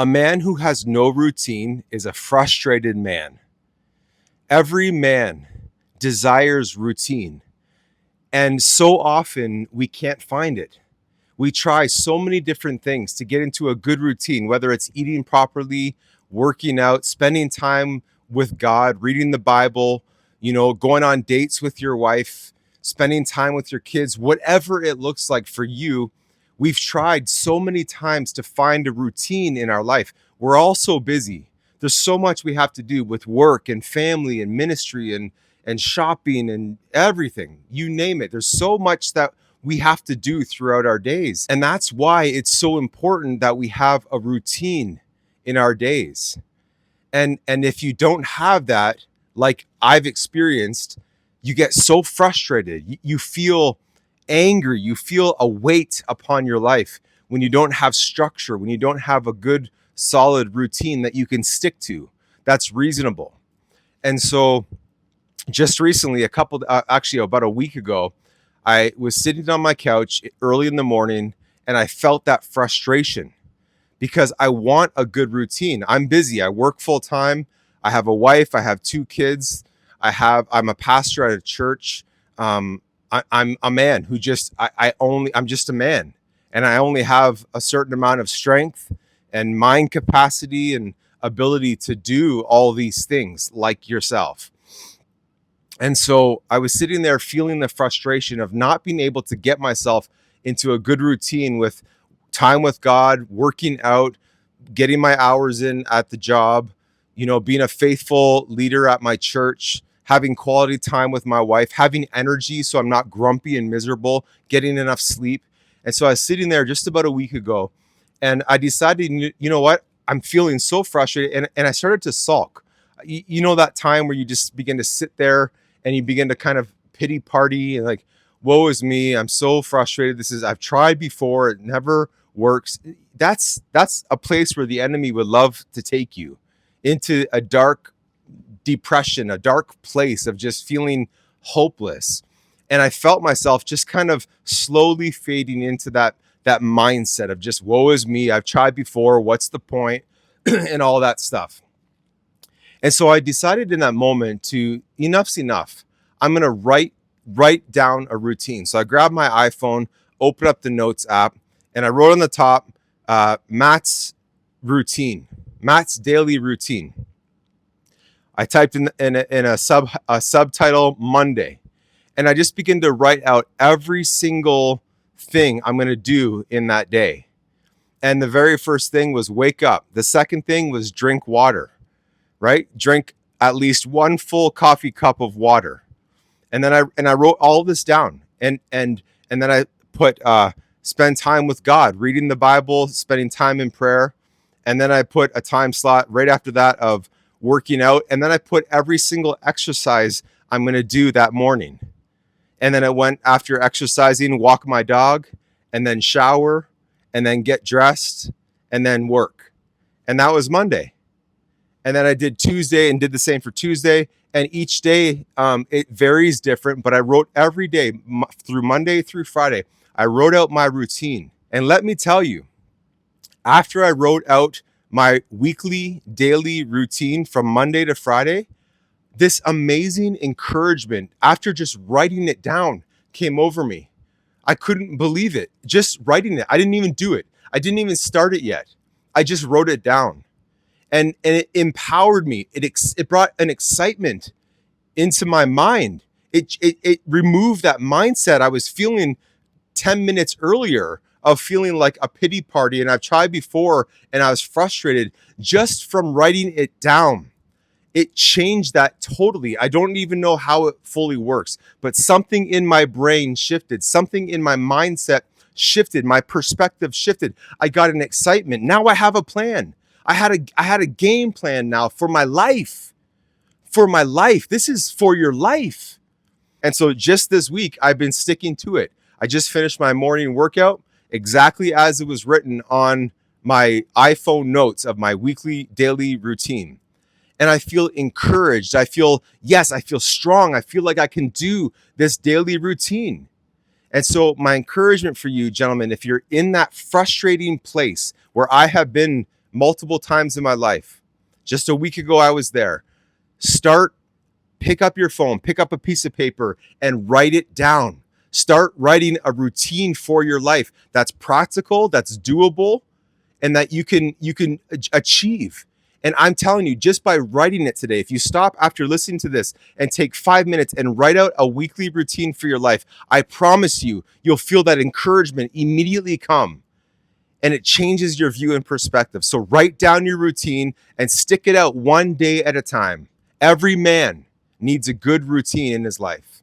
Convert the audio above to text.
A man who has no routine is a frustrated man. Every man desires routine, and so often we can't find it. We try so many different things to get into a good routine, whether it's eating properly, working out, spending time with God, reading the Bible, going on dates with your wife, spending time with your kids, whatever it looks like for you. We've tried so many times to find a routine in our life. We're all so busy. There's so much we have to do with work and family and ministry and shopping and everything. You name it. There's so much that we have to do throughout our days. And that's why it's so important that we have a routine in our days. And if you don't have that, like I've experienced, you get so frustrated. You feel angry. You feel a weight upon your life when you don't have structure, when you don't have a good, solid routine that you can stick to. That's reasonable. And so just recently, actually about a week ago, I was sitting on my couch early in the morning and I felt that frustration because I want a good routine. I'm busy. I work full time. I have a wife. I have two kids. I'm a pastor at a church. I'm a man who I'm just a man, and I only have a certain amount of strength and mind capacity and ability to do all these things like yourself. And so I was sitting there feeling the frustration of not being able to get myself into a good routine with time with God, working out, getting my hours in at the job, being a faithful leader at my church, having quality time with my wife, having energy so I'm not grumpy and miserable, getting enough sleep. And so I was sitting there just about a week ago and I decided, you know what? I'm feeling so frustrated and I started to sulk. You know that time where you just begin to sit there and you begin to kind of pity party and like, woe is me. I'm so frustrated. I've tried before. It never works. That's a place where the enemy would love to take you into a dark depression, a dark place of just feeling hopeless. And I felt myself just kind of slowly fading into that mindset of just woe is me. I've tried before. What's the point? And all that stuff. And so I decided in that moment to enough's enough. I'm going to write down a routine. So I grabbed my iPhone, opened up the notes app, and I wrote on the top, Matt's daily routine. I typed in a subtitle Monday, and I just began to write out every single thing I'm going to do in that day. And the very first thing was wake up. The second thing was drink water, right? Drink at least one full coffee cup of water. And then I wrote all this down, and then I put spend time with God, reading the Bible, spending time in prayer. And then I put a time slot right after that of working out. And then I put every single exercise I'm going to do that morning. And then I went after exercising, walk my dog, and then shower, and then get dressed, and then work. And that was Monday. And then I did Tuesday and did the same for Tuesday. And each day it varies different, but I wrote every day through Monday through Friday. I wrote out my routine. And let me tell you, after I wrote out my weekly, daily routine from Monday to Friday, this amazing encouragement after just writing it down came over me. I couldn't believe it. Just writing it. I didn't even do it. I didn't even start it yet. I just wrote it down. And it empowered me. It brought an excitement into my mind. It removed that mindset I was feeling 10 minutes earlier of feeling like a pity party. And I've tried before and I was frustrated just from writing it down. It changed that totally. I don't even know how it fully works, but something in my brain shifted. Something in my mindset shifted. My perspective shifted. I got an excitement. Now I have a plan. I had a game plan now for my life. For my life. This is for your life. And so just this week, I've been sticking to it. I just finished my morning workout exactly as it was written on my iPhone notes of my weekly, daily routine. And I feel encouraged. I feel strong. I feel like I can do this daily routine. And so my encouragement for you, gentlemen, if you're in that frustrating place where I have been multiple times in my life. Just a week ago, I was there. Pick up your phone, pick up a piece of paper, and write it down. Start writing a routine for your life that's practical, that's doable, and that you can achieve. And I'm telling you, just by writing it today, if you stop after listening to this and take 5 minutes and write out a weekly routine for your life, I promise you, you'll feel that encouragement immediately come. And it changes your view and perspective. So write down your routine and stick it out one day at a time. Every man needs a good routine in his life.